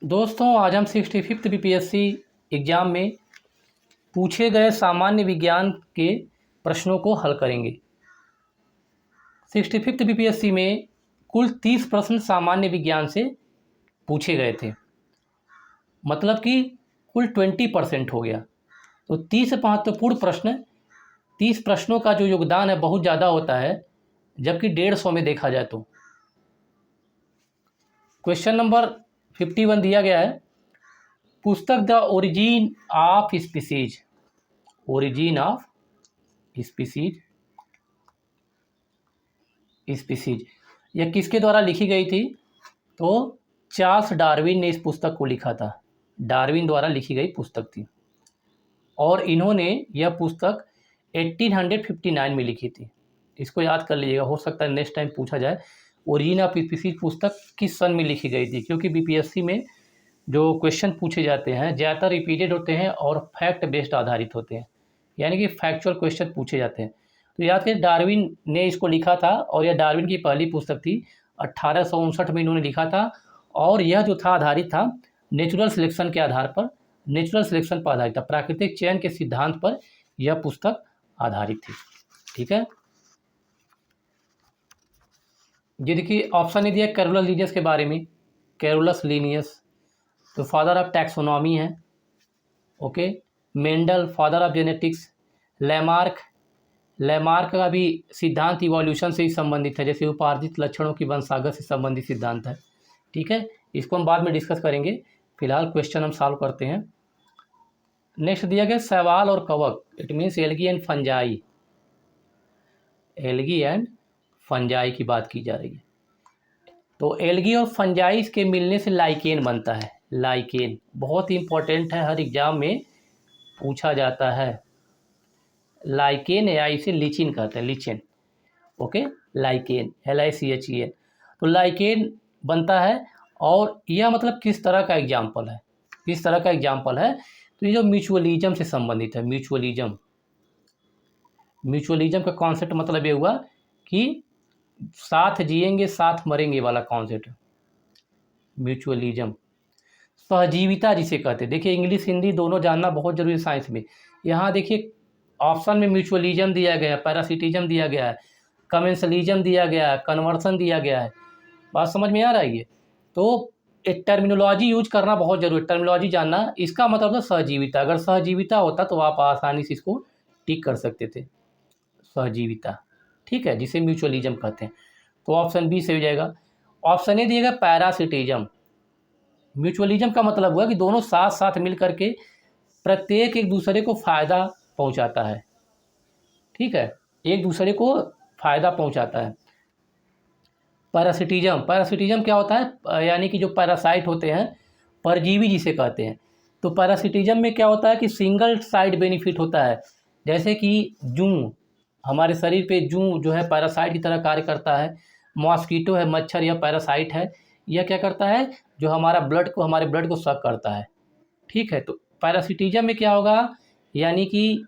दोस्तों आज हम 65th बीपीएससी एग्ज़ाम में पूछे गए सामान्य विज्ञान के प्रश्नों को हल करेंगे। 65th बीपीएससी में कुल 30 प्रश्न सामान्य विज्ञान से पूछे गए थे, मतलब कि कुल 20% हो गया। तो 30 महत्वपूर्ण प्रश्न, 30 प्रश्नों का जो योगदान है बहुत ज़्यादा होता है, जबकि 150 में देखा जाए तो। क्वेश्चन नंबर 51 दिया गया है, पुस्तक the origin of species, origin of species species यह किसके द्वारा लिखी गई थी? तो चार्ल्स डार्विन ने इस पुस्तक को लिखा था। डार्विन द्वारा लिखी गई पुस्तक थी और इन्होंने यह पुस्तक 1859 में लिखी थी। इसको याद कर लीजिएगा, हो सकता है नेक्स्ट टाइम पूछा जाए ओरिजिन ऑफ स्पीसीज पुस्तक किस सन में लिखी गई थी, क्योंकि बीपीएससी में जो क्वेश्चन पूछे जाते हैं ज़्यादातर रिपीटेड होते हैं और फैक्ट बेस्ड आधारित होते हैं, यानी कि फैक्चुअल क्वेश्चन पूछे जाते हैं। तो याद करें डार्विन ने इसको लिखा था और यह डार्विन की पहली पुस्तक थी। 1859 में इन्होंने लिखा था और यह जो था आधारित था नेचुरल सिलेक्शन के आधार पर, नेचुरल सिलेक्शन पर आधारित था, प्राकृतिक चयन के सिद्धांत पर यह पुस्तक आधारित थी। ठीक है, ये देखिए ऑप्शन ने दिया कैरोलस लीनियस के बारे में। कैरोलस लीनियस तो फादर ऑफ टैक्सोनॉमी है। Okay, Mendel father of genetics. Lamarck का भी सिद्धांत इवोल्यूशन से ही संबंधित है, जैसे उपार्जित लक्षणों की वंशागत से संबंधित सिद्धांत है। ठीक है, इसको हम बाद में डिस्कस करेंगे, फिलहाल क्वेश्चन हम सॉल्व करते हैं। नेक्स्ट दिया गया शैवाल और कवक, it means algae and fungi. Algae and fungi की बात की जा रही है। तो एल्गी और फंजाई के मिलने से लाइकेन बनता है। लाइकेन बहुत ही इंपॉर्टेंट है, हर एग्जाम में पूछा जाता है। लाइकेन या इसे लीचिन कहते हैं, लीचेन। Okay, lichen LICHEN। तो लाइकेन बनता है और यह मतलब किस तरह का एग्जाम्पल है, किस तरह का एग्जाम्पल है? तो ये जो म्यूचुअलिज्म से संबंधित है। म्यूचुअलिज्म का कॉन्सेप्ट मतलब ये हुआ कि साथ जिएंगे साथ मरेंगे वाला कॉन्सेप्ट, म्यूचुअलिज्म। सहजीविता जिसे कहते हैं, देखिए इंग्लिश हिंदी दोनों जानना बहुत जरूरी है साइंस में। यहाँ देखिए ऑप्शन में म्यूचुअलिज्म दिया गया है, पैरासिटिज्म दिया गया है, कमेंसलिज्म दिया गया है, कन्वर्सन दिया गया है। बात समझ में आ रहा है? ये तो एक टर्मिनोलॉजी यूज करना बहुत जरूरी है, टर्मिनोलॉजी जानना। इसका मतलब था सहजीविता। अगर सहजीविता होता तो आप आसानी से इसको टिक कर सकते थे, सहजीविता। ठीक है, जिसे म्यूचुअलिज्म कहते हैं। तो ऑप्शन बी से हो जाएगा। ऑप्शन ए दिएगा पैरासिटिज्म। म्यूचुअलिज्म का मतलब हुआ कि दोनों साथ साथ मिल करके प्रत्येक एक दूसरे को फायदा पहुंचाता है। ठीक है, एक दूसरे को फायदा पहुंचाता है। पैरासिटिज्म क्या होता है? यानी कि जो पैरासाइट होते हैं, परजीवी जिसे कहते हैं। तो पैरासिटिज्म में क्या होता है कि सिंगल साइड बेनिफिट होता है, जैसे कि जूं, हमारे शरीर पे जूं जो है पैरासाइट की तरह कार्य करता है। मॉस्कीटो है, मच्छर, यह पैरासाइट है। यह क्या करता है? जो हमारे ब्लड को सक करता है। ठीक है, तो पैरासिटिज्म में क्या होगा, यानी कि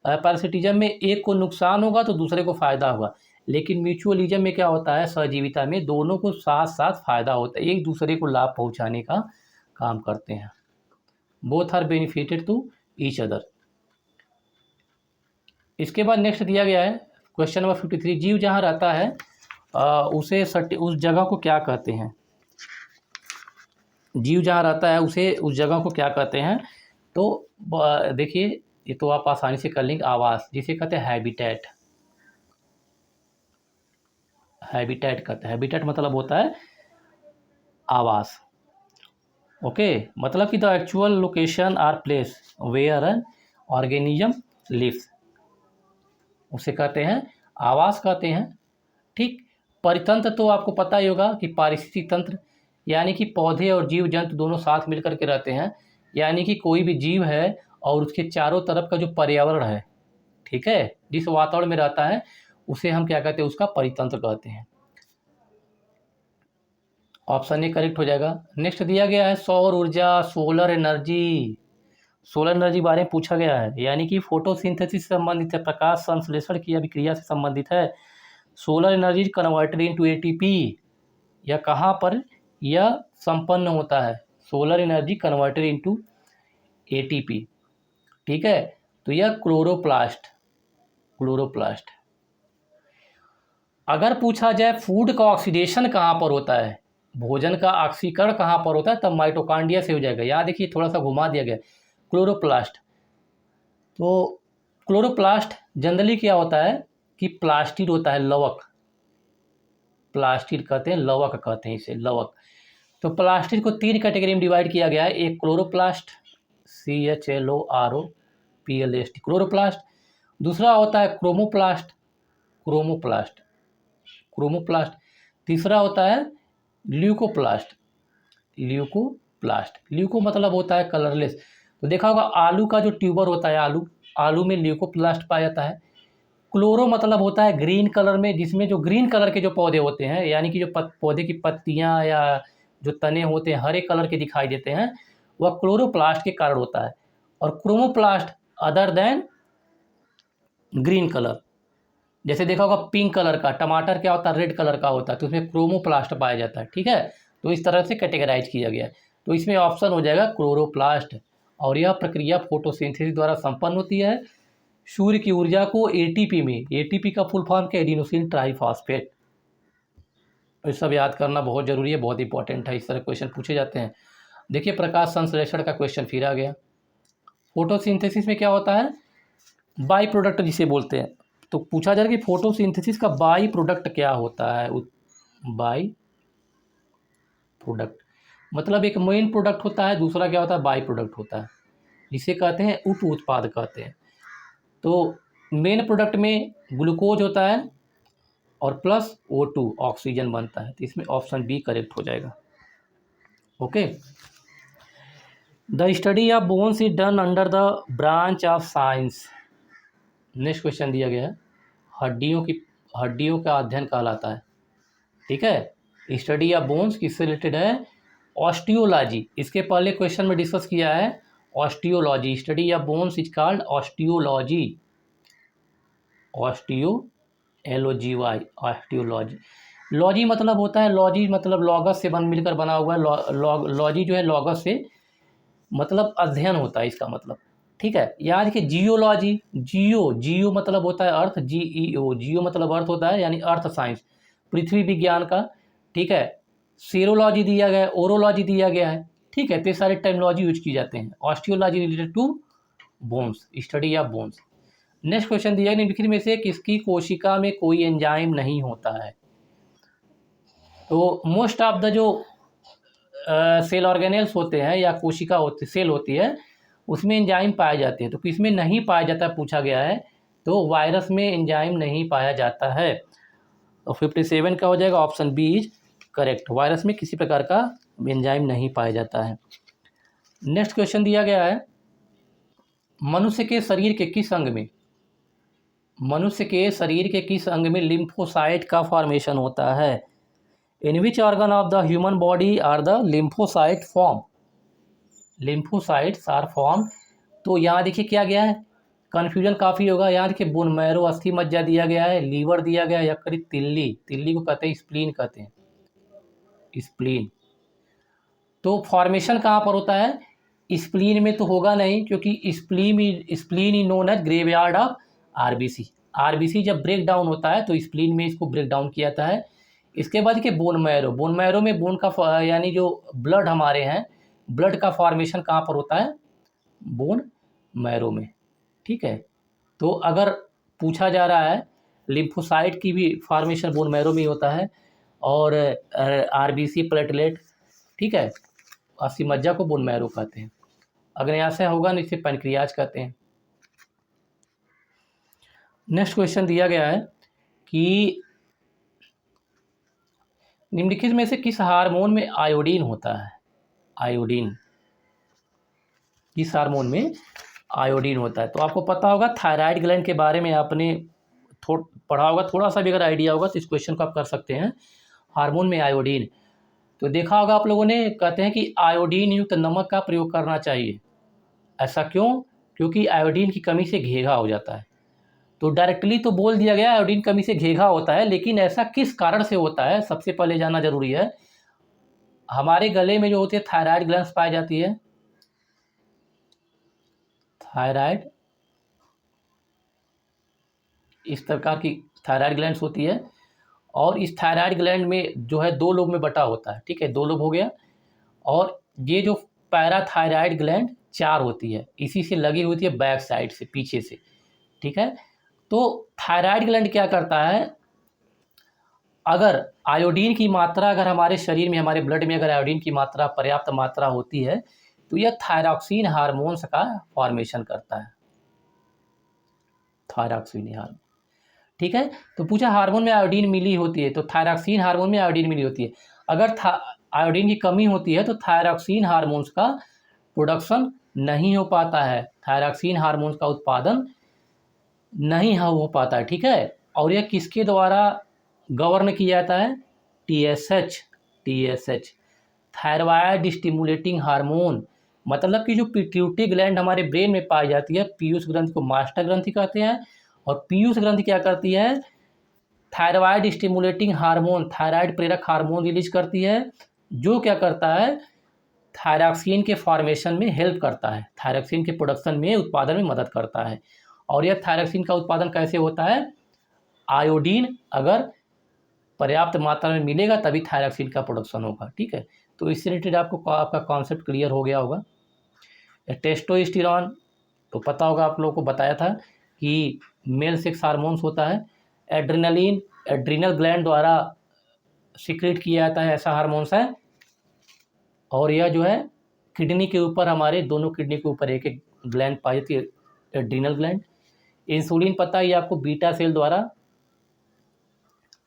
पैरासिटिज्म में एक को नुकसान होगा तो दूसरे को फायदा होगा। लेकिन म्यूचुअलिज्म में क्या होता है, सहजीविता में दोनों को साथ साथ फायदा होता है, एक दूसरे को लाभ पहुंचाने का काम करते हैं। Both are benefited to each other. इसके बाद नेक्स्ट दिया गया है क्वेश्चन नंबर 53, जीव जहाँ रहता है उसे उस जगह को क्या कहते हैं? जीव जहाँ रहता है उसे उस जगह को क्या कहते हैं? तो देखिए ये तो आप आसानी से कर लेंगे, आवास जिसे कहते हैं हैबिटेट। हैबिटेट कहते हैं, हैबिटेट मतलब होता है आवास। ओके, मतलब कि the actual location or place where an organism lives, उसे कहते हैं आवास कहते हैं। ठीक, परितंत्र तो आपको पता ही होगा कि पारिस्थितिक तंत्र, यानी कि पौधे और जीव जंतु दोनों साथ मिलकर के रहते हैं। यानी कि कोई भी जीव है और उसके चारों तरफ का जो पर्यावरण है, ठीक है, जिस वातावरण में रहता है उसे हम क्या कहते हैं? उसका परितंत्र कहते हैं। ऑप्शन ए करेक्ट हो जाएगा। नेक्स्ट दिया गया है सौर ऊर्जा, सोलर एनर्जी। सोलर एनर्जी बारे में पूछा गया है, यानी कि फोटोसिंथेसिस से संबंधित है, प्रकाश संश्लेषण की अभिक्रिया से संबंधित है। Solar energy converted into ATP। यह कहाँ पर यह संपन्न होता है? Solar energy converted into ATP, ठीक है। तो यह क्लोरोप्लास्ट, क्लोरोप्लास्ट। अगर पूछा जाए फूड का ऑक्सीडेशन कहाँ पर होता है, भोजन का ऑक्सीकरण कहाँ पर होता है, तब माइटोकॉन्ड्रिया से हो जाएगा। यहाँ देखिए थोड़ा सा घुमा दिया गया, क्लोरोप्लास्ट। तो क्लोरोप्लास्ट जनरली क्या होता है कि प्लास्टिड होता है, लवक, प्लास्टिड कहते हैं, लवक कहते हैं इसे, लवक। तो प्लास्टिड को 3 कैटेगरी में डिवाइड किया गया है। एक क्लोरोप्लास्ट, CHLOROPLAST, क्लोरोप्लास्ट। दूसरा होता है क्रोमोप्लास्ट, क्रोमोप्लास्ट, क्रोमोप्लास्ट। तीसरा होता है ल्यूकोप्लास्ट, ल्यूकोप्लास्ट। ल्यूको मतलब होता है कलरलेस। तो देखा होगा आलू का जो ट्यूबर होता है, आलू में ल्यूकोप्लास्ट पाया जाता है। क्लोरो मतलब होता है ग्रीन कलर में, जिसमें जो ग्रीन कलर के जो पौधे होते हैं, यानी कि जो पौधे की पत्तियां या जो तने होते हैं हरे कलर के दिखाई देते हैं, वह क्लोरोप्लास्ट के कारण होता है। और chromoplast other than green colour, जैसे देखा होगा पिंक कलर का टमाटर क्या होता है, रेड कलर का होता है, तो उसमें क्रोमोप्लास्ट पाया जाता है, ठीक है। तो इस तरह से कैटेगराइज किया गया है। तो इसमें ऑप्शन हो जाएगा क्लोरोप्लास्ट। और यह प्रक्रिया फोटोसिंथेसिस द्वारा संपन्न होती है। सूर्य की ऊर्जा को एटीपी में, एटीपी का फुल फॉर्म क्या, एडिनोसिन ट्राइफॉस्फेट। ये सब याद करना बहुत ज़रूरी है, बहुत इंपॉर्टेंट है, इस तरह क्वेश्चन पूछे जाते हैं। देखिए प्रकाश संश्लेषण का क्वेश्चन फिर आ गया। फोटोसिंथेसिस में क्या होता है, बाई प्रोडक्ट जिसे बोलते हैं। तो पूछा जाए कि फोटोसिंथेसिस का बाई प्रोडक्ट क्या होता है। बाई प्रोडक्ट मतलब एक मेन प्रोडक्ट होता है, दूसरा क्या होता है, बाई प्रोडक्ट होता है, जिसे कहते हैं उप उत्पाद कहते हैं। तो मेन प्रोडक्ट में ग्लूकोज होता है और प्लस O2 ऑक्सीजन बनता है। तो इसमें ऑप्शन बी करेक्ट हो जाएगा। Okay. The study of bones is done under the branch of science. Next question दिया गया है, हड्डियों का अध्ययन कहलाता है, ठीक है। स्टडी ऑफ बोन्स किससे रिलेटेड है, ऑस्टियोलॉजी। इसके पहले क्वेश्चन में डिस्कस किया है osteology. Study of bones is called osteology, OSTIOLOGY, osteology. Logy मतलब होता है, लॉजी मतलब लॉगस से मिलकर बना हुआ है। लॉजी जो है लॉगस से मतलब अध्ययन होता है इसका मतलब, ठीक है। याद कि जियोलॉजी, जियो मतलब होता है अर्थ, GEO, जियो मतलब अर्थ होता है, यानी अर्थ साइंस, पृथ्वी विज्ञान का, ठीक है। सीरोलॉजी दिया गया है, ओरोलॉजी दिया गया है, ठीक है। तो सारे टर्मिनोलॉजी यूज की जाते हैं। Osteology related to bones, study of bones. Next question दिया है, निम्नलिखित में से किसकी कोशिका में कोई एंजाइम नहीं होता है। तो मोस्ट ऑफ द जो सेल ऑर्गेनेल्स होते हैं या कोशिका होती, सेल होती है, उसमें एंजाइम पाए जाते हैं। तो किसमें नहीं पाया जाता पूछा गया है, तो वायरस में एंजाइम नहीं पाया जाता है। तो 57 का हो जाएगा, option B is correct. Virus में किसी प्रकार का एंजाइम नहीं पाया जाता है। नेक्स्ट क्वेश्चन दिया गया है, मनुष्य के शरीर के किस अंग में, मनुष्य के शरीर के किस अंग में लिम्फोसाइट का फॉर्मेशन होता है। In which organ of the human body are the lymphocyte form, lymphocytes are form. तो यहाँ देखिए क्या गया है, कन्फ्यूजन काफ़ी होगा। यहाँ देखिए बोन मैरो, अस्थि मज्जा दिया गया है, लीवर दिया गया है, या करीब तिल्ली को कहते हैं स्प्लीन कहते हैं, स्प्लीन। तो फॉर्मेशन कहाँ पर होता है, स्प्लीन में तो होगा नहीं, क्योंकि spleen is known as graveyard of RBC. RBC जब ब्रेक डाउन होता है तो स्प्लीन में इसको ब्रेक डाउन किया जाता है। इसके बाद के बोन मैरो में बोन का यानी जो ब्लड हमारे हैं, ब्लड का फॉर्मेशन कहाँ पर होता है, बोन मैरो में, ठीक है। तो अगर पूछा जा रहा है लिम्फोसाइट की भी फॉर्मेशन बोन मैरो में ही होता है, और आरबीसी प्लेटलेट, ठीक है, अस्थि मज्जा को बोन मैरो कहते हैं। अगर यहाँ से होगा नहीं, इसे पैनक्रियाज कहते हैं। नेक्स्ट क्वेश्चन दिया गया है कि निम्नलिखित में से किस हार्मोन में आयोडीन होता है। आयोडीन, किस हार्मोन में आयोडीन होता है। तो आपको पता होगा थायराइड ग्लैंड के बारे में आपने पढ़ा होगा, थोड़ा सा भी अगर आइडिया होगा तो इस क्वेश्चन को आप कर सकते हैं। हार्मोन में आयोडीन, तो देखा होगा आप लोगों ने, कहते हैं कि आयोडीन युक्त नमक का प्रयोग करना चाहिए। ऐसा क्यों, क्योंकि आयोडीन की कमी से घेघा हो जाता है। तो डायरेक्टली तो बोल दिया गया आयोडीन कमी से घेघा होता है, लेकिन ऐसा किस कारण से होता है, सबसे पहले जानना जरूरी है। हमारे गले में जो होती है थायराइड ग्लैंड्स पाई जाती है, थायराइड, इस प्रकार की थायराइड ग्लैंड्स होती है। और इस थायराइड ग्लैंड में जो है 2 लोब में बटा होता है, ठीक है, 2 लोब हो गया। और ये जो पैराथायराइड ग्लैंड 4 होती है, इसी से लगी होती है बैक साइड से, पीछे से, ठीक है। तो थायराइड ग्लैंड क्या करता है, अगर आयोडीन की मात्रा, अगर हमारे शरीर में, हमारे ब्लड में अगर आयोडीन की मात्रा पर्याप्त मात्रा होती है तो यह थायरॉक्सिन हार्मोन्स का फॉर्मेशन करता है, थायरॉक्सिन हार्मोन, ठीक है। तो पूछा हार्मोन में आयोडीन मिली होती है, तो थायरॉक्सिन हार्मोन में आयोडीन मिली होती है। अगर आयोडीन की कमी होती है तो थायरॉक्सिन हार्मोन्स का प्रोडक्शन नहीं हो पाता है, थायरॉक्सिन हार्मोन्स का उत्पादन नहीं हो पाता है, ठीक है। और यह किसके द्वारा गवर्न किया जाता है, टीएसएच, थायरॉयड स्टिमुलेटिंग हार्मोन। मतलब कि जो पिट्यूटरी ग्लैंड हमारे ब्रेन में पाई जाती है, पीयूष ग्रंथि को मास्टर ग्रंथि कहते हैं, और पीयूष ग्रंथि क्या करती है, थायरॉयड स्टिमुलेटिंग हार्मोन, थायराइड प्रेरक हार्मोन रिलीज करती है, जो क्या करता है, थायरॉक्सिन के फॉर्मेशन में हेल्प करता है, थायरॉक्सिन के प्रोडक्शन में, उत्पादन में मदद करता है। और यह थायरॉक्सिन का उत्पादन कैसे होता है, आयोडीन अगर पर्याप्त मात्रा में मिलेगा तभी थायरॉक्सिन का प्रोडक्शन होगा, ठीक है। तो इससे रिलेटेड आपका कॉन्सेप्ट क्लियर हो गया होगा। टेस्टोस्टेरोन तो पता होगा, आप लोगों को बताया था कि मेल सेक्स हार्मोन्स होता है। एड्रेनलिन एड्रिनल ग्लैंड द्वारा सिक्रेट किया जाता है, ऐसा हार्मोन्स है। और यह जो है किडनी के ऊपर, हमारे दोनों किडनी के ऊपर एक एक ग्लैंड पाई जाती है, एड्रिनल ग्लैंड। इंसुलिन पता है आपको बीटा सेल द्वारा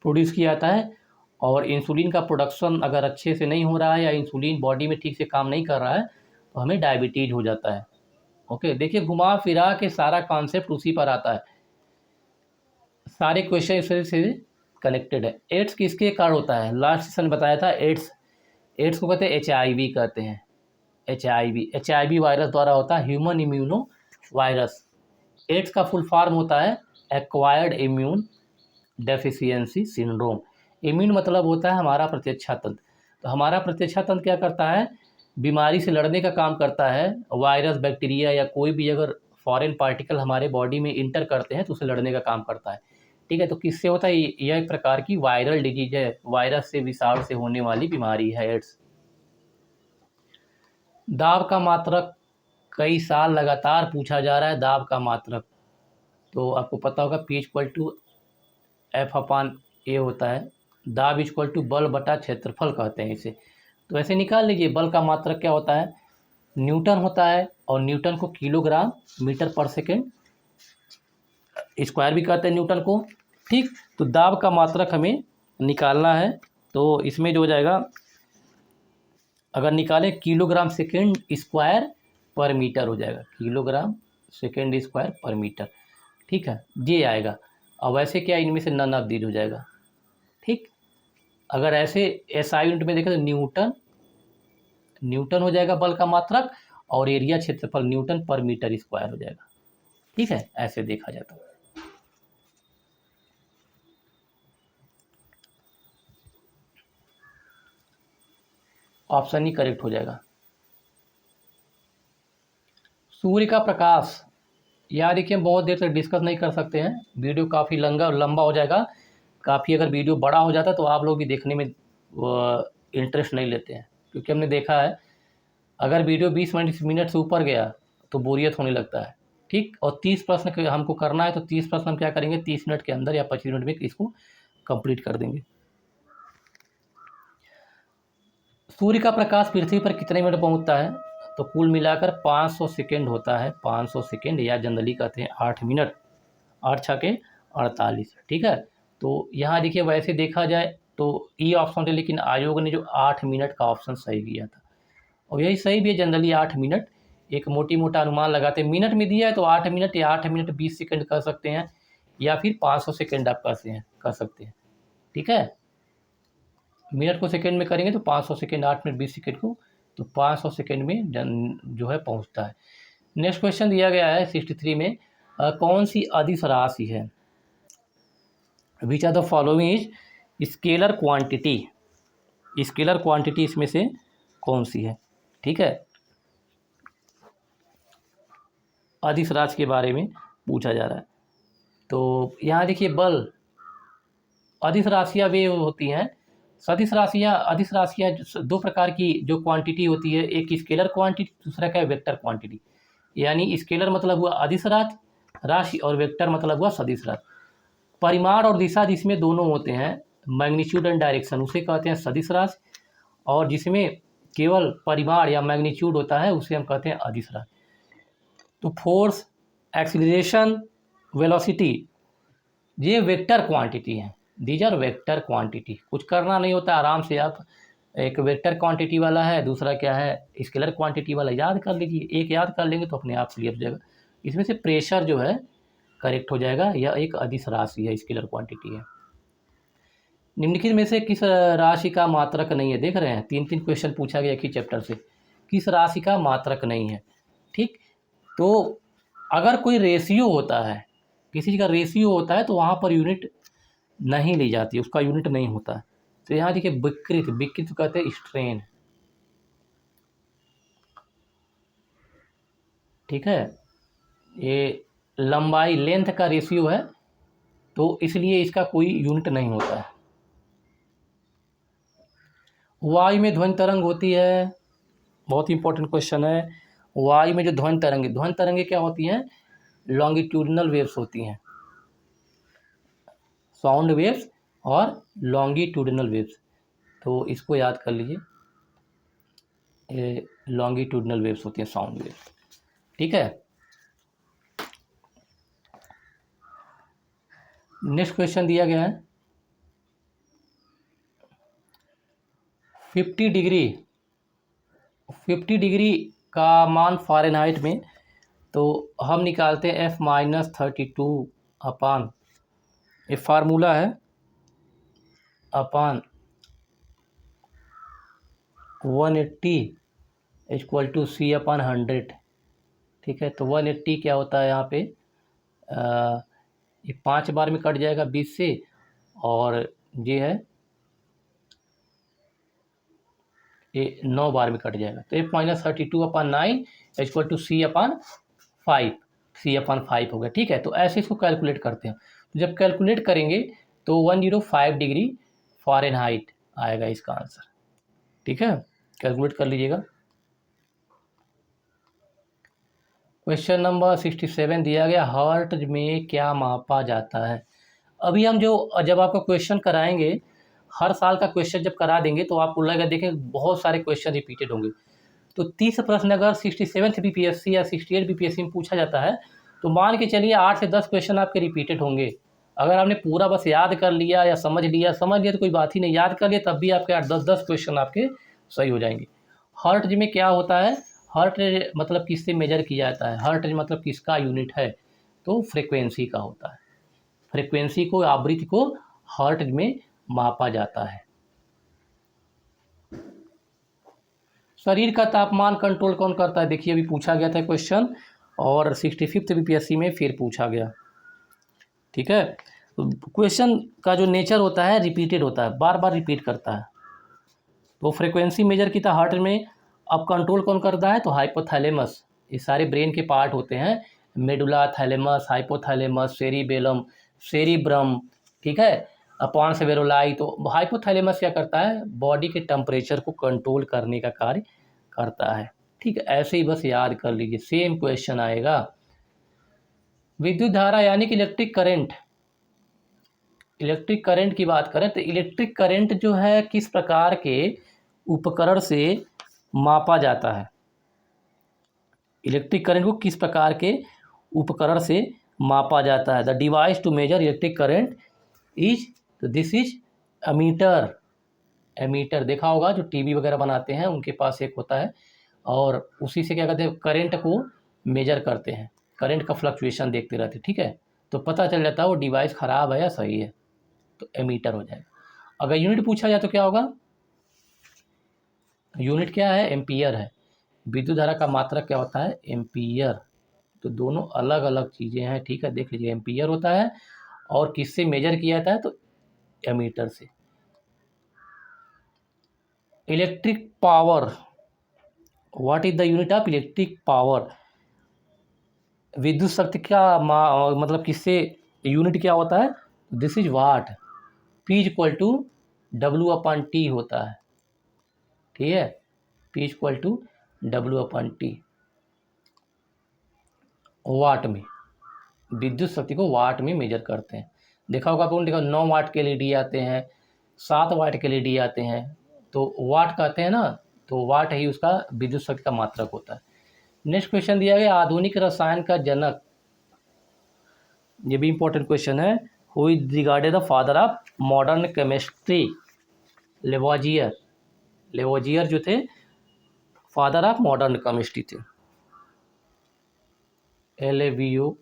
प्रोड्यूस किया जाता है। और इंसुलिन का प्रोडक्शन अगर अच्छे से नहीं हो रहा है या इंसुलिन बॉडी में ठीक से काम नहीं कर रहा है तो हमें डायबिटीज हो जाता है। ओके, देखिए घुमा फिरा के सारा कॉन्सेप्ट उसी पर आता है, सारे क्वेश्चन इससे से कनेक्टेड है। एड्स किसके कारण होता है, लास्ट सेशन में बताया था, एड्स को कहते हैं HIV कहते हैं, HIV वायरस द्वारा होता है, ह्यूमन इम्यूनो वायरस। एड्स का फुल फॉर्म होता है acquired immune deficiency syndrome. Immune मतलब होता है हमारा प्रतिरक्षा तंत्र। तो हमारा प्रतिरक्षा तंत्र क्या करता है, बीमारी से लड़ने का काम करता है। वायरस, बैक्टीरिया या कोई भी अगर फॉरेन पार्टिकल हमारे बॉडी में इंटर करते हैं तो उसे लड़ने का काम करता है, ठीक है। तो किससे होता है, यह एक प्रकार की वायरल डिजीज है, वायरस से, विषाणु से होने वाली बीमारी है एड्स। दाब का मात्रक कई साल लगातार पूछा जा रहा है, दाब का मात्रक तो आपको पता होगा P=F/A होता है। दाब = बल बटा क्षेत्रफल कहते हैं इसे। तो ऐसे निकाल लीजिए, बल का मात्रक क्या होता है, न्यूटन होता है, और न्यूटन को किलोग्राम मीटर पर सेकेंड स्क्वायर भी कहते हैं न्यूटन को, ठीक। तो दाब का मात्रक हमें निकालना है, तो इसमें जो हो जाएगा, अगर निकालें किलोग्राम सेकेंड स्क्वायर पर मीटर हो जाएगा, किलोग्राम सेकेंड स्क्वायर पर मीटर, ठीक है, ये आएगा। और वैसे क्या, इनमें से नन ऑफ दीज हो जाएगा, ठीक। अगर ऐसे SI यूनिट में देखें तो न्यूटन हो जाएगा बल का मात्रक, और एरिया क्षेत्रफल न्यूटन पर मीटर स्क्वायर हो जाएगा, ठीक है, ऐसे देखा जाता है। ऑप्शन ही करेक्ट हो जाएगा। सूर्य का प्रकाश, यार देखिए बहुत देर तक डिस्कस नहीं कर सकते हैं, वीडियो काफ़ी लंबा हो जाएगा, काफ़ी अगर वीडियो बड़ा हो जाता है तो आप लोग भी देखने में इंटरेस्ट नहीं लेते हैं, क्योंकि हमने देखा है अगर वीडियो 20 मिनट से ऊपर गया तो बोरियत होने लगता है, ठीक। और 30 प्रश्न हमको करना है, तो 30 प्रश्न हम क्या करेंगे, 30 मिनट के अंदर या 25 मिनट में इसको कंप्लीट कर देंगे। सूर्य का प्रकाश पृथ्वी पर कितने मिनट पहुंचता है, तो कुल मिलाकर 500 सेकेंड होता है, 500 सेकेंड, या जनरली कहते हैं 8 मिनट, 8 छके 48, ठीक है। तो यहाँ देखिए वैसे देखा जाए तो ई ऑप्शन थे, लेकिन आयोग ने जो 8 मिनट का ऑप्शन सही किया था, और यही सही भी है, जनरली 8 मिनट। एक मोटा अनुमान लगाते हैं, मिनट में दिया है तो 8 मिनट या 8 मिनट 20 सेकेंड कर सकते हैं, या फिर 500 सेकेंड आप कर सकते हैं, ठीक है। मिनट को सेकेंड में करेंगे तो 500 सेकेंड, 8 मिनट 20 सेकेंड को, तो 500 सेकेंड में जो है पहुंचता है। नेक्स्ट क्वेश्चन दिया गया है 63 में, कौन सी अदिश राशि है, which are the following is scalar quantity, scalar quantity इसमें से कौन सी है। ठीक है, अदिश राशि के बारे में पूछा जा रहा है। तो यहाँ देखिए बल, अदिश राशियाँ वे होती हैं, सदिश राशियाँ, अदिश राशियाँ दो प्रकार की जो क्वांटिटी होती है, एक स्केलर क्वांटिटी, दूसरा क्या है वेक्टर क्वांटिटी। यानी स्केलर मतलब हुआ अदिश राशि और वेक्टर मतलब हुआ सदिश राशि। परिमाण और दिशा जिसमें दोनों होते हैं, मैग्नीट्यूड एंड डायरेक्शन, उसे कहते हैं सदिश राशि, और जिसमें केवल परिमाण या मैग्नीट्यूड होता है उसे हम कहते हैं अदिश राशि। तो फोर्स, एक्सीलरेशन, वेलोसिटी, ये वेक्टर क्वांटिटी हैं, दीज आर वेक्टर क्वांटिटी। कुछ करना नहीं होता, आराम से आप एक वेक्टर क्वांटिटी वाला है, दूसरा क्या है स्केलर क्वांटिटी वाला, याद कर लीजिए। एक याद कर लेंगे तो अपने आप क्लियर हो जाएगा। इसमें से प्रेशर जो है करेक्ट हो जाएगा, यह एक अदिश राशि है, स्केलर क्वांटिटी है। निम्नलिखित में से किस राशि का मात्रक नहीं है, देख रहे हैं 3-3 क्वेश्चन पूछा गया एक ही चैप्टर से, किस राशि का मात्रक नहीं है। ठीक, तो अगर कोई रेशियो होता है, किसी चीज़ का रेशियो होता है तो वहाँ पर यूनिट नहीं ली जाती, उसका यूनिट नहीं होता है। तो यहाँ देखिए विकृत, विकृत कहते हैं स्ट्रेन। ठीक है, ये लंबाई लेंथ का रेशियो है, तो इसलिए इसका कोई यूनिट नहीं होता है। वायु में ध्वनि तरंग होती है, बहुत इंपॉर्टेंट क्वेश्चन है। वायु में जो ध्वनि तरंगे क्या होती हैं, लॉन्गिट्यूडिनल वेव्स होती हैं, साउंड वेव्स और लॉन्गिट्यूडिनल वेव्स। तो इसको याद कर लीजिए, ये लॉन्गिट्यूडिनल वेव्स होती हैं, साउंड वेव्स। ठीक है, नेक्स्ट क्वेश्चन दिया गया है 50 डिग्री का मान फ़ारेनहाइट में, तो हम निकालते हैं F-32 अपान, ये फार्मूला है, अपान 180 इक्वल टू C/100। ठीक है, तो 180 क्या होता है यहाँ पे, ये 5 बार में कट जाएगा 20 से, और ये है ये 9 बार में कट जाएगा। तो F-32/9 equal to C/5, C/5 हो गया। ठीक है, तो ऐसे इसको कैलकुलेट करते हैं। तो जब कैलकुलेट करेंगे तो 105 डिग्री फ़ारेनहाइट आएगा इसका आंसर। ठीक है, कैलकुलेट कर लीजिएगा। क्वेश्चन नंबर 67 दिया गया, हर्ट में क्या मापा जाता है। अभी हम जब आपको क्वेश्चन कराएंगे, हर साल का क्वेश्चन जब करा देंगे तो आपको लगेगा, देखें बहुत सारे क्वेश्चन रिपीटेड होंगे। तो 30 प्रश्न अगर 67 बीपीएससी या 68 बीपीएससी में पूछा जाता है, तो मान के चलिए 8 से 10 क्वेश्चन आपके रिपीटेड होंगे। अगर आपने पूरा बस याद कर लिया या समझ लिया तो कोई बात ही नहीं, याद कर लिया तब भी आपके 8-10 क्वेश्चन आपके सही हो जाएंगे। हर्ट में क्या होता है, हर्ट मतलब किससे मेजर किया जाता है, हर्ट मतलब किसका यूनिट है, तो फ्रिक्वेंसी का होता है। फ्रिक्वेंसी को, आवृत्ति को हर्ट में मापा जाता है। शरीर का तापमान कंट्रोल कौन करता है, देखिए अभी पूछा गया था क्वेश्चन, और 65 बीपीएससी में फिर पूछा गया। ठीक है, क्वेश्चन का जो नेचर होता है रिपीटेड होता है, बार बार रिपीट करता है। तो फ्रिक्वेंसी मेजर की था हार्ट में, अब कंट्रोल कौन करता है, तो हाइपोथैलेमस। ये सारे ब्रेन के पार्ट होते हैं, medulla, thalamus, hypothalamus, cerebellum, cerebrum. ठीक है, अपॉन सेवेरोलाई। तो हाइपोथैलेमस क्या करता है, बॉडी के टेम्परेचर को कंट्रोल करने का कार्य करता है। ठीक है, ऐसे ही बस याद कर लीजिए, सेम क्वेश्चन आएगा। विद्युत धारा यानी कि इलेक्ट्रिक करंट, इलेक्ट्रिक करंट की बात करें तो इलेक्ट्रिक करंट जो है किस प्रकार के उपकरण से मापा जाता है, इलेक्ट्रिक करंट को किस प्रकार के उपकरण से मापा जाता है। The device to measure electric current is, तो दिस इज एमीटर। एमीटर देखा होगा, जो टीवी वगैरह बनाते हैं उनके पास एक होता है, और उसी से क्या कहते हैं, करंट को मेजर करते हैं, करंट का फ्लक्चुएशन देखते रहते हैं। ठीक है, तो पता चल जाता है वो डिवाइस ख़राब है या सही है, तो एमीटर हो जाएगा। अगर यूनिट पूछा जाए तो क्या होगा, यूनिट क्या है, एम्पियर है। विद्युत धारा का मात्रक क्या होता है, एम्पियर। तो दोनों अलग अलग चीज़ें हैं। ठीक है, देख लीजिए, एम्पियर होता है और किससे मेजर किया जाता है, तो एमीटर से। Electric power, what is the unit of electric power? विद्युत शक्ति का मतलब किससे यूनिट क्या होता है? This is watt. P equal to W/T होता है, ठीक है, P इक्वल टू W/T। वाट में, विद्युत शक्ति को वाट में मेजर करते हैं। देखा होगा आपको, देखा 9 वाट के एलईडी आते हैं, 7 वाट के एलईडी आते हैं, तो वाट कहते हैं ना, तो वाट ही उसका विद्युत शक्ति का मात्रक होता है। नेक्स्ट क्वेश्चन दिया गया, आधुनिक रसायन का जनक, ये भी इंपॉर्टेंट क्वेश्चन है। Who is regarded the father of modern chemistry? Lavoisier. Lavoisier जो थे फादर ऑफ मॉडर्न केमिस्ट्री थे। LAVOISIER,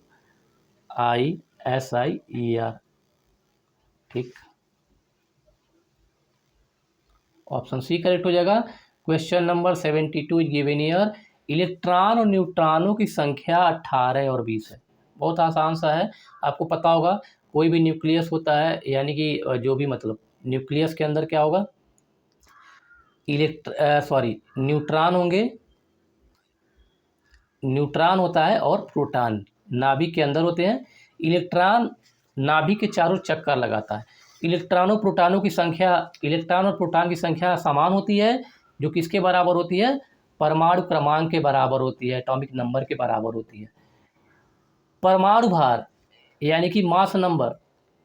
ठीक, ऑप्शन सी करेक्ट हो जाएगा। Question number 72 is given here, electron और न्यूट्रॉनों की संख्या 18 और 20 है। बहुत आसान सा है, आपको पता होगा। कोई भी न्यूक्लियस होता है, यानी कि जो भी मतलब न्यूक्लियस के अंदर क्या होगा, न्यूट्रॉन होंगे, न्यूट्रॉन होता है और प्रोटॉन नाभिक के अंदर होते हैं। इलेक्ट्रॉन नाभिक के चारों चक्कर लगाता है। इलेक्ट्रॉन और प्रोटॉन की संख्या समान होती है, जो किसके बराबर होती है? परमाणु क्रमांक के बराबर होती है, एटॉमिक नंबर के बराबर होती है। परमाणु भार यानी कि मास नंबर,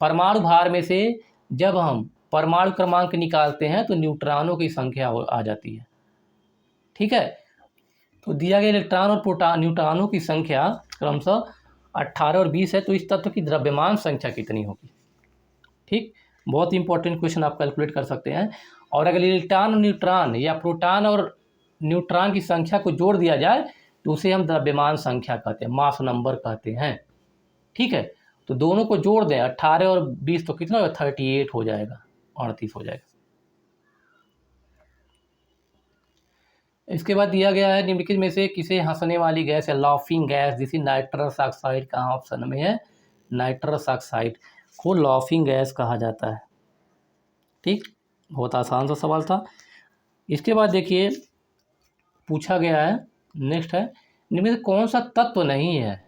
परमाणु भार में से जब हम परमाणु क्रमांक निकालते हैं तो न्यूट्रॉनों की संख्या आ जाती है, ठीक है। तो दिया गया इलेक्ट्रॉन और न्यूट्रॉनों की संख्या क्रमशः 18 और 20 है, तो इस तत्व की द्रव्यमान संख्या कितनी होगी? ठीक, बहुत इंपॉर्टेंट क्वेश्चन आप कैलकुलेट कर सकते हैं। और अगर इलेक्ट्रॉन और न्यूट्रॉन या प्रोटॉन और न्यूट्रॉन की संख्या को जोड़ दिया जाए तो उसे हम द्रव्यमान संख्या कहते हैं, मास नंबर कहते हैं, ठीक है। तो दोनों को जोड़ दें, 18 और 20 तो कितना होगा? 38 हो जाएगा, 38 हो जाएगा। इसके बाद दिया गया है, निम्नलिखित में से किसे हंसने वाली गैस है? लाफिंग गैस, जिसे नाइट्रस ऑक्साइड, कहाँ ऑप्शन में है? नाइट्रस ऑक्साइड को लाफिंग गैस कहा जाता है, ठीक। बहुत आसान सा सवाल था। इसके बाद देखिए पूछा गया है, नेक्स्ट है, निम्न कौन सा तत्व नहीं है?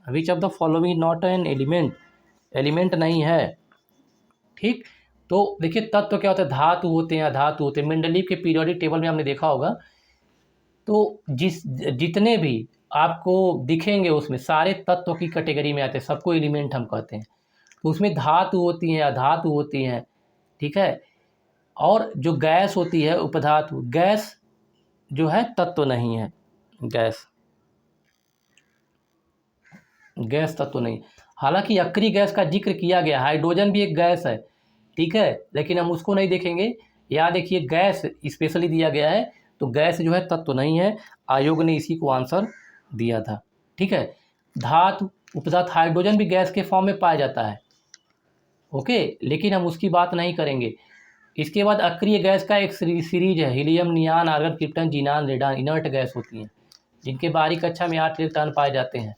Which of the following not an element? Element नहीं है, ठीक। तो देखिए तत्व क्या होता है? धातु होते हैं, अधातु होते हैं। मेंडलीव के पीरियोडिक टेबल में हमने देखा होगा, तो जितने भी आपको दिखेंगे उसमें सारे तत्व की कैटेगरी में आते हैं, सबको एलिमेंट हम कहते हैं। तो उसमें धातु होती हैं, अधातु होती हैं, ठीक है। और जो गैस होती है उपधातु, गैस जो है तत्व नहीं है, गैस तत्व नहीं। हालांकि अक्रिय गैस का जिक्र किया गया, हाइड्रोजन भी एक गैस है, ठीक है, लेकिन हम उसको नहीं देखेंगे। यहाँ देखिए गैस स्पेशली दिया गया है, तो गैस जो है तत्व नहीं है। आयोग ने इसी को आंसर दिया था, ठीक है। धातु उपधातु, हाइड्रोजन भी गैस के फॉर्म में पाया जाता है, ओके, लेकिन हम उसकी बात नहीं करेंगे। इसके बाद अक्रिय गैस का एक सीरीज है, helium, नियान, argon, krypton, xenon, radon, inert gas होती हैं, जिनके बाहरी कक्षा में 8 इलेक्ट्रॉन पाए जाते हैं,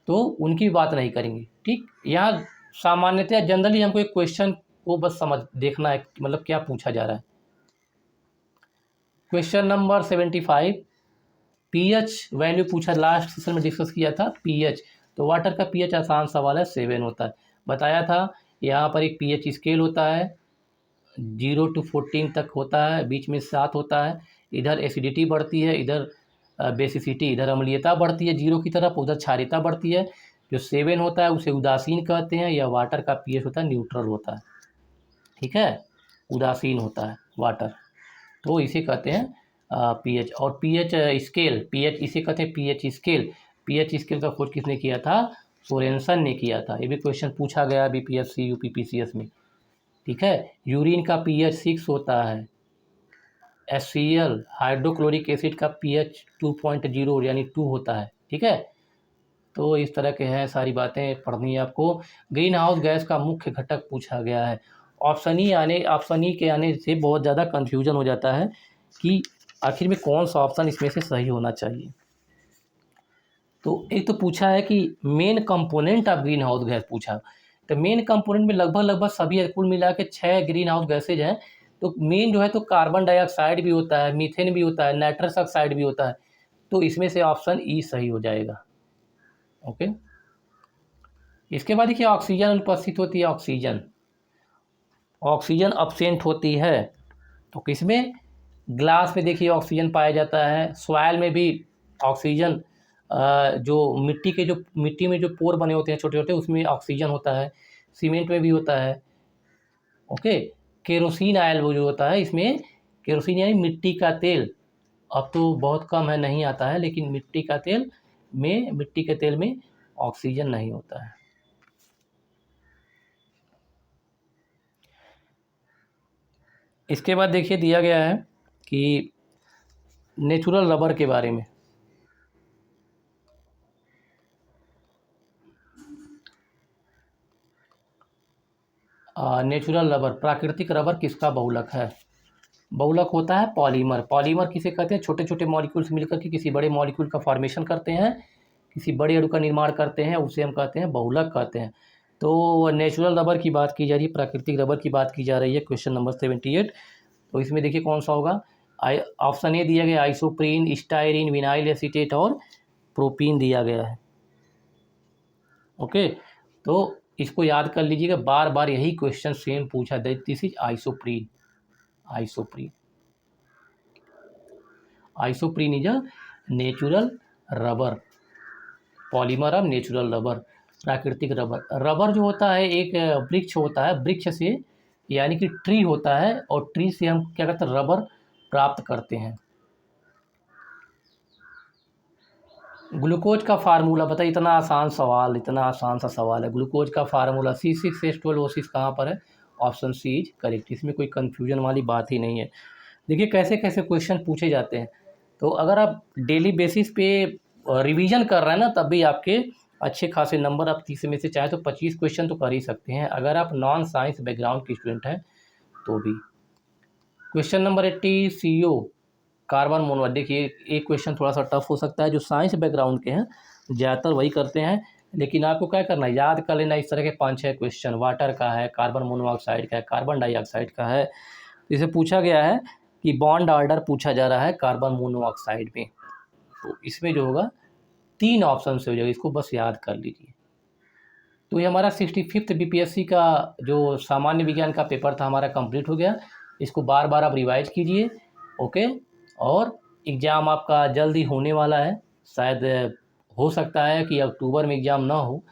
तो उनकी बात नहीं करेंगे, ठीक। यहाँ सामान्यतः जनरली हमको एक क्वेश्चन को बस देखना है, मतलब क्या पूछा जा रहा है। क्वेश्चन नंबर 75, पीएच वैल्यू पूछा, लास्ट सेशन में डिस्कस किया था पीएच। तो वाटर का पीएच आसान सवाल है, 7 होता है, बताया था। यहाँ पर एक पीएच स्केल होता है, 0 to 14 तक होता है, बीच में 7 होता है। इधर एसिडिटी बढ़ती है, इधर बेसिसिटी, इधर अम्लीयता बढ़ती है 0 की तरफ, उधर क्षारीयता बढ़ती है। जो 7 होता है उसे उदासीन कहते हैं, या वाटर का पीएच होता है न्यूट्रल होता है, ठीक है, उदासीन होता है वाटर, तो इसे कहते हैं पीएच। और पीएच स्केल, पीएच इसे कहते हैं पीएच स्केल। पीएच स्केल का खोज किसने किया था? सोरेनसन ने किया था। ये भी क्वेश्चन पूछा गया बीपीएससी यूपीपीसीएस में, ठीक है। यूरिन का पीएच 6 होता है। HCl हाइड्रोक्लोरिक एसिड का पीएच 2.0 यानी 2 होता है, ठीक है। तो इस तरह के हैं, सारी बातें पढ़नी है आपको। ग्रीन हाउस गैस का मुख्य घटक पूछा गया है। ऑप्शन ई के आने से बहुत ज़्यादा कन्फ्यूजन हो जाता है कि आखिर में कौन सा ऑप्शन इसमें से सही होना चाहिए। तो एक तो पूछा है कि main component of green house gas पूछा, तो मेन कंपोनेंट में लगभग सभी कुल मिला के 6 ग्रीन हाउस गैसेज हैं, तो मेन जो है तो कार्बन डाइऑक्साइड भी होता है, मीथेन भी होता है, नाइट्रस ऑक्साइड भी होता है। तो इसमें से ऑप्शन ई सही हो जाएगा। ओके, इसके बाद देखिए ऑक्सीजन अनुपस्थित होती है। ऑक्सीजन ऑक्सीजन अब्सेंट होती है तो किसमें? ग्लास में देखिए ऑक्सीजन पाया जाता है। सॉइल में भी ऑक्सीजन, जो मिट्टी में जो पोर बने होते हैं छोटे छोटे, उसमें ऑक्सीजन होता है। सीमेंट में भी होता है। ओके, केरोसिन ऑयल वो जो होता है, इसमें केरोसिन यानी मिट्टी का तेल, अब तो बहुत कम है, नहीं आता है, लेकिन मिट्टी के तेल में ऑक्सीजन नहीं होता है। इसके बाद देखिए दिया गया है कि नेचुरल रबर के बारे में। नेचुरल रबर, प्राकृतिक रबर किसका बहुलक है? बहुलक होता है पॉलीमर। पॉलीमर किसे कहते हैं? छोटे छोटे मॉलिक्यूल्स मिलकर के किसी बड़े मॉलिक्यूल का फॉर्मेशन करते हैं, किसी बड़े अणु का निर्माण करते हैं, उसे हम कहते हैं बहुलक कहते हैं। तो नेचुरल रबर की बात की जा रही है, प्राकृतिक रबर की बात की जा रही है। Question number 78। तो इसमें देखिए कौन सा होगा? ऑप्शन ए दिया गया आइसोप्रीन, स्टायरीन, विनाइल एसीटेट और प्रोपीन दिया गया है। ओके, तो इसको याद कर लीजिएगा, बार बार यही क्वेश्चन सेम पूछा जाए। This is isoprene. Isoprene isoprene is a natural rubber, polymer of natural rubber, प्राकृतिक रबर। रबर जो होता है एक वृक्ष होता है, वृक्ष से यानी कि ट्री होता है, और ट्री से हम क्या करते हैं? रबर प्राप्त करते हैं। ग्लूकोज का फार्मूला बताइए। इतना आसान सवाल, इतना आसान सा सवाल है। ग्लूकोज का फार्मूला C6H12O6 कहाँ पर है? Option C is correct. इसमें कोई कन्फ्यूजन वाली बात ही नहीं है। देखिए कैसे कैसे क्वेश्चन पूछे जाते हैं। तो अगर आप डेली बेसिस पे रिवीजन कर रहे हैं ना, तब भी आपके अच्छे खासे नंबर, आप 30 में से चाहे तो 25 क्वेश्चन तो कर ही सकते हैं, अगर आप नॉन साइंस बैकग्राउंड के स्टूडेंट हैं तो भी। Question number 80, CO carbon monoxide. देखिए एक क्वेश्चन थोड़ा सा टफ हो सकता है, जो साइंस बैकग्राउंड के हैं ज़्यादातर वही करते हैं, लेकिन आपको क्या करना है? याद कर लेना इस तरह के 5-6 क्वेश्चन। वाटर का है, कार्बन मोनोऑक्साइड का है, कार्बन डाइऑक्साइड का है। इसे पूछा गया है कि बॉन्ड ऑर्डर पूछा जा रहा है कार्बन मोनोऑक्साइड में, तो इसमें जो होगा 3 ऑप्शन से हो जाएगा, इसको बस याद कर लीजिए। तो ये हमारा 65th BPSC का जो सामान्य विज्ञान का पेपर था हमारा कंप्लीट हो गया। इसको बार बार आप रिवाइज कीजिए। ओके, और एग्ज़ाम आपका जल्द ही होने वाला है। शायद हो सकता है कि अक्टूबर में एग्ज़ाम ना हो।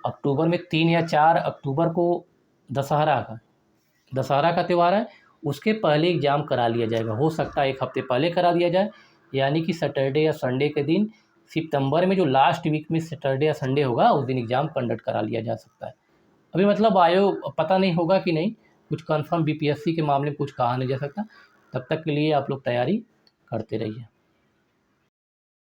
अक्टूबर में 3 या 4 अक्टूबर को दशहरा का त्यौहार है, उसके पहले एग्ज़ाम करा लिया जाएगा। हो सकता है एक हफ्ते पहले करा दिया जाए, यानी कि सैटरडे या संडे के दिन, सितंबर में जो लास्ट वीक में सैटरडे या संडे होगा, उस दिन एग्ज़ाम कंडक्ट करा लिया जा सकता है। अभी मतलब आयोग पता नहीं होगा कि नहीं, कुछ कंफर्म BPSC के मामले में कुछ कहा नहीं जा सकता। तब तक के लिए आप लोग तैयारी करते रहिए।